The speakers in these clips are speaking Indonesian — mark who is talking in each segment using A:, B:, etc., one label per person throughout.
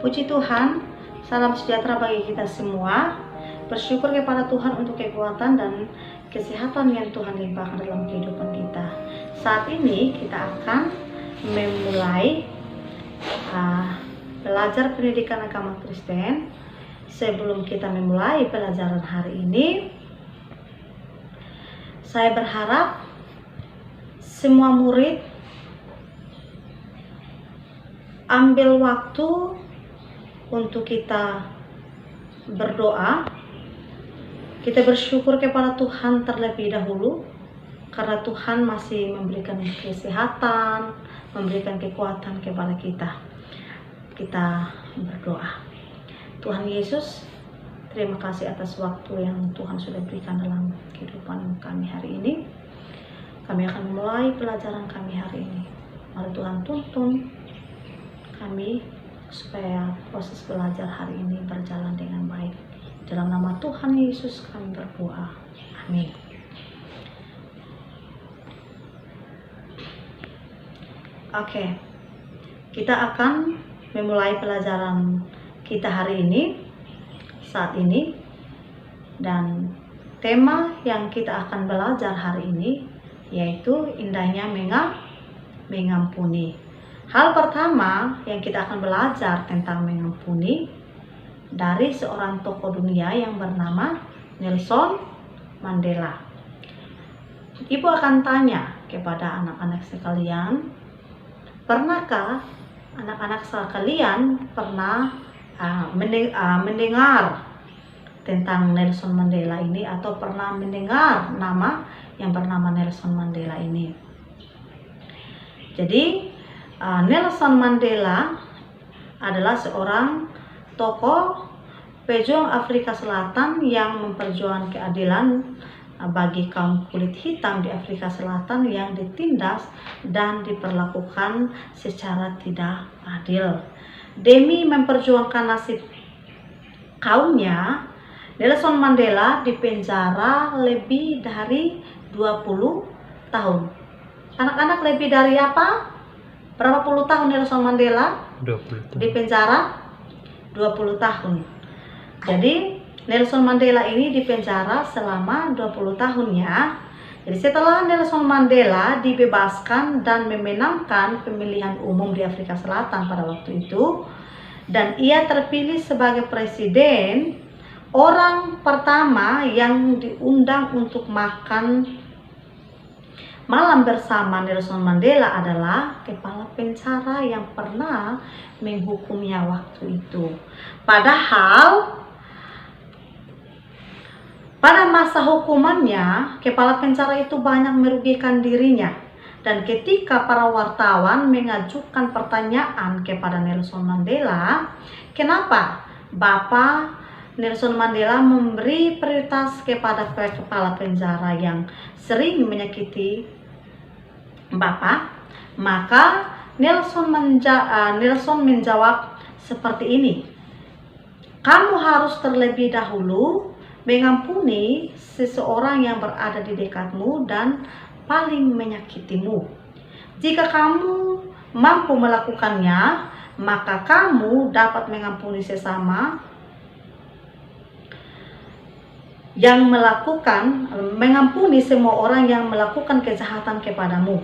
A: Puji Tuhan, salam sejahtera bagi kita semua. Bersyukur kepada Tuhan untuk kekuatan dan kesehatan yang Tuhan limpahkan dalam kehidupan kita. Saat ini kita akan memulai belajar pendidikan agama Kristen. Sebelum kita memulai pelajaran hari ini, saya berharap semua murid ambil waktu untuk kita berdoa. Kita bersyukur kepada Tuhan terlebih dahulu karena Tuhan masih memberikan kesehatan, memberikan kekuatan kepada kita. Kita berdoa. Tuhan Yesus, terima kasih atas waktu yang Tuhan sudah berikan dalam kehidupan kami hari ini. Kami akan mulai pelajaran kami hari ini. Mari Tuhan tuntun kami supaya proses belajar hari ini berjalan dengan baik. Dalam nama Tuhan Yesus kami berdoa. Amin. Oke, kita akan memulai pelajaran kita hari ini, saat ini, dan tema yang kita akan belajar hari ini yaitu indahnya mengampuni. Hal pertama yang kita akan belajar tentang mengampuni dari seorang tokoh dunia yang bernama Nelson Mandela. Ibu akan tanya kepada anak-anak sekalian, pernahkah anak-anak sekalian pernah mendengar tentang Nelson Mandela ini atau pernah mendengar nama yang bernama Nelson Mandela ini? Jadi Nelson Mandela adalah seorang tokoh pejuang Afrika Selatan yang memperjuangkan keadilan bagi kaum kulit hitam di Afrika Selatan yang ditindas dan diperlakukan secara tidak adil. Demi memperjuangkan nasib kaumnya, Nelson Mandela dipenjara lebih dari 20 tahun. Anak-anak, lebih dari apa? Berapa puluh tahun Nelson Mandela?
B: 20 tahun.
A: Dipenjara 20 tahun. Jadi Nelson Mandela ini dipenjara selama 20 tahun ya. Jadi setelah Nelson Mandela dibebaskan dan memenangkan pemilihan umum di Afrika Selatan pada waktu itu, dan ia terpilih sebagai presiden, orang pertama yang diundang untuk makan malam bersama Nelson Mandela adalah kepala penjara yang pernah menghukumnya waktu itu. Padahal pada masa hukumannya, kepala penjara itu banyak merugikan dirinya. Dan ketika para wartawan mengajukan pertanyaan kepada Nelson Mandela, kenapa Bapak Nelson Mandela memberi prioritas kepada kepala penjara yang sering menyakiti Bapak, maka Nelson menjawab seperti ini, kamu harus terlebih dahulu mengampuni seseorang yang berada di dekatmu dan paling menyakitimu. Jika kamu mampu melakukannya, maka kamu dapat mengampuni sesama yang mengampuni semua orang yang melakukan kejahatan kepadamu.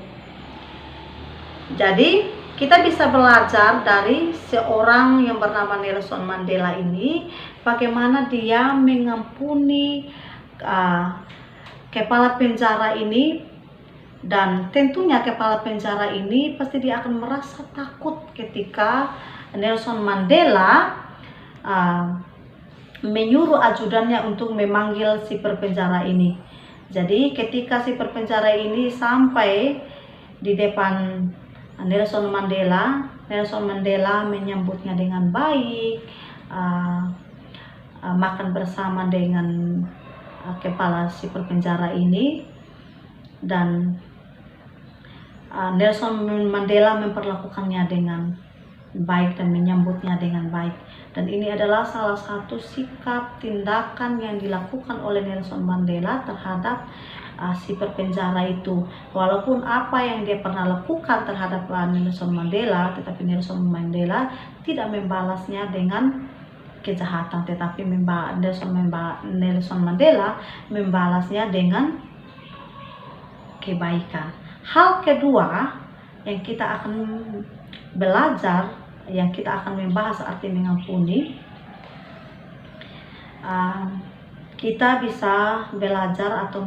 A: Jadi kita bisa belajar dari seorang yang bernama Nelson Mandela ini, bagaimana dia mengampuni kepala penjara ini. Dan tentunya kepala penjara ini pasti dia akan merasa takut ketika Nelson Mandela menyuruh ajudannya untuk memanggil si penjara ini. Jadi ketika si penjara ini sampai di depan Nelson Mandela menyambutnya dengan baik, makan bersama dengan kepala si penjara ini, dan Nelson Mandela memperlakukannya dengan baik dan menyambutnya dengan baik. Dan ini adalah salah satu sikap tindakan yang dilakukan oleh Nelson Mandela terhadap si perpenjara itu. Walaupun apa yang dia pernah lakukan terhadap Nelson Mandela, tetapi Nelson Mandela tidak membalasnya dengan kejahatan, tetapi Nelson Mandela membalasnya dengan kebaikan. Hal kedua yang kita akan belajar, yang kita akan membahas arti mengampuni, kita bisa belajar atau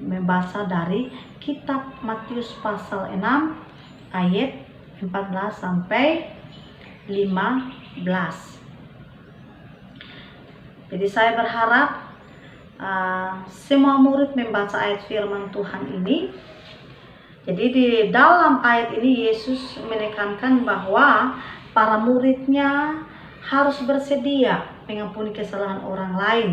A: membaca dari kitab Matius pasal 6 ayat 14 sampai 15. Jadi saya berharap semua murid membaca ayat firman Tuhan ini. Jadi di dalam ayat ini Yesus menekankan bahwa para muridnya harus bersedia mengampuni kesalahan orang lain.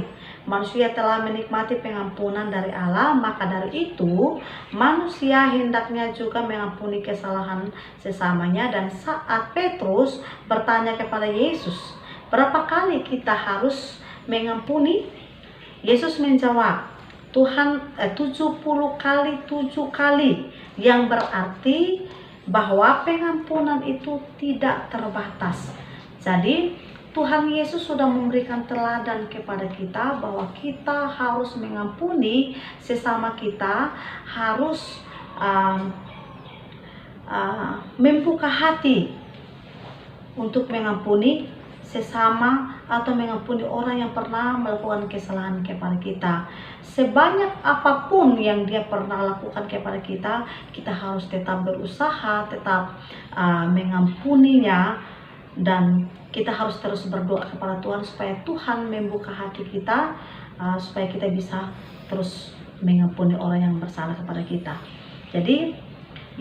A: Manusia telah menikmati pengampunan dari Allah, maka dari itu manusia hendaknya juga mengampuni kesalahan sesamanya. Dan saat Petrus bertanya kepada Yesus, berapa kali kita harus mengampuni? Yesus menjawab, Tuhan 70 kali 7 kali, yang berarti bahwa pengampunan itu tidak terbatas. Jadi Tuhan Yesus sudah memberikan teladan kepada kita bahwa kita harus mengampuni sesama kita, harus membuka hati untuk mengampuni sesama atau mengampuni orang yang pernah melakukan kesalahan kepada kita. Sebanyak apapun yang dia pernah lakukan kepada kita, kita harus tetap berusaha, tetap mengampuninya, dan kita harus terus berdoa kepada Tuhan supaya Tuhan membuka hati kita, supaya kita bisa terus mengampuni orang yang bersalah kepada kita. Jadi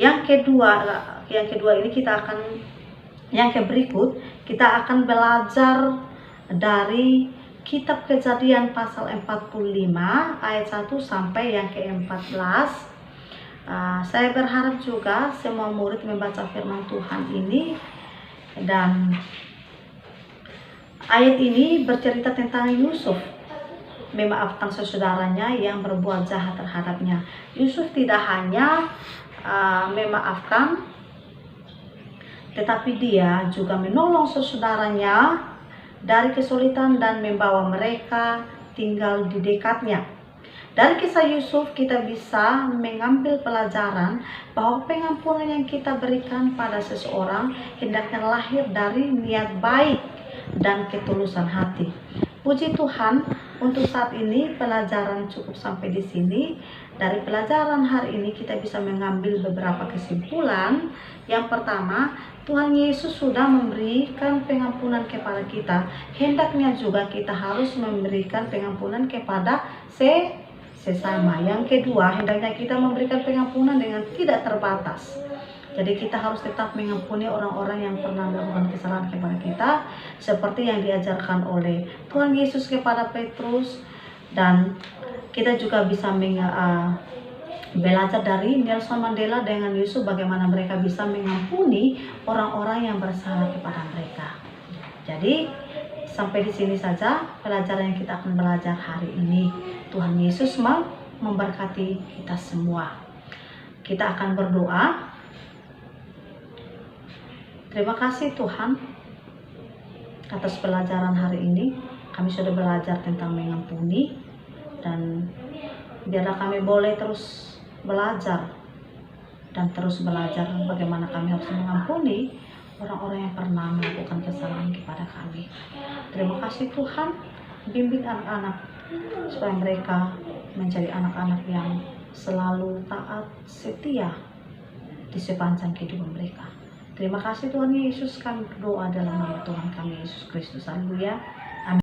A: yang kedua ini yang berikut kita akan belajar dari kitab Kejadian pasal 45 ayat 1 sampai yang ke-14. Saya berharap juga semua murid membaca firman Tuhan ini. Dan ayat ini bercerita tentang Yusuf memaafkan saudaranya yang berbuat jahat terhadapnya. Yusuf tidak hanya memaafkan, tetapi dia juga menolong saudaranya dari kesulitan dan membawa mereka tinggal di dekatnya. Dari kisah Yusuf kita bisa mengambil pelajaran bahwa pengampunan yang kita berikan pada seseorang hendaknya lahir dari niat baik dan ketulusan hati. Puji Tuhan, untuk saat ini pelajaran cukup sampai di sini. Dari pelajaran hari ini kita bisa mengambil beberapa kesimpulan. Yang pertama, Tuhan Yesus sudah memberikan pengampunan kepada kita. Hendaknya juga kita harus memberikan pengampunan kepada sesama. Yang kedua, hendaknya kita memberikan pengampunan dengan tidak terbatas. Jadi kita harus tetap mengampuni orang-orang yang pernah melakukan kesalahan kepada kita, seperti yang diajarkan oleh Tuhan Yesus kepada Petrus. Dan kita juga bisa belajar dari Nelson Mandela dengan Yusuf, bagaimana mereka bisa mengampuni orang-orang yang bersalah kepada mereka. Jadi sampai di sini saja pelajaran yang kita akan belajar hari ini. Tuhan Yesus memberkati kita semua. Kita akan berdoa. Terima kasih Tuhan atas pelajaran hari ini. Kami sudah belajar tentang mengampuni, dan biarlah kami boleh terus belajar dan terus belajar bagaimana kami harus mengampuni orang-orang yang pernah melakukan kesalahan kepada kami. Terima kasih Tuhan, bimbing anak-anak supaya mereka menjadi anak-anak yang selalu taat, setia di sepanjang kehidupan mereka. Terima kasih Tuhan Yesus, kami berdoa dalam nama Tuhan kami Yesus Kristus. Haleluya.